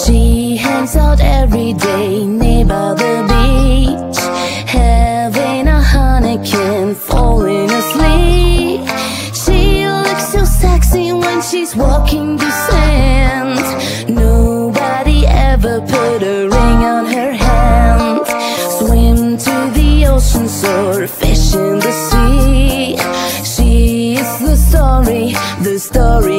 She hangs out every day near by the beach, having a honeycomb, falling asleep. She looks so sexy when she's walking the sand. Nobody ever put a ring on her hand. Swim to the ocean, surf, fish in the sea. She is the story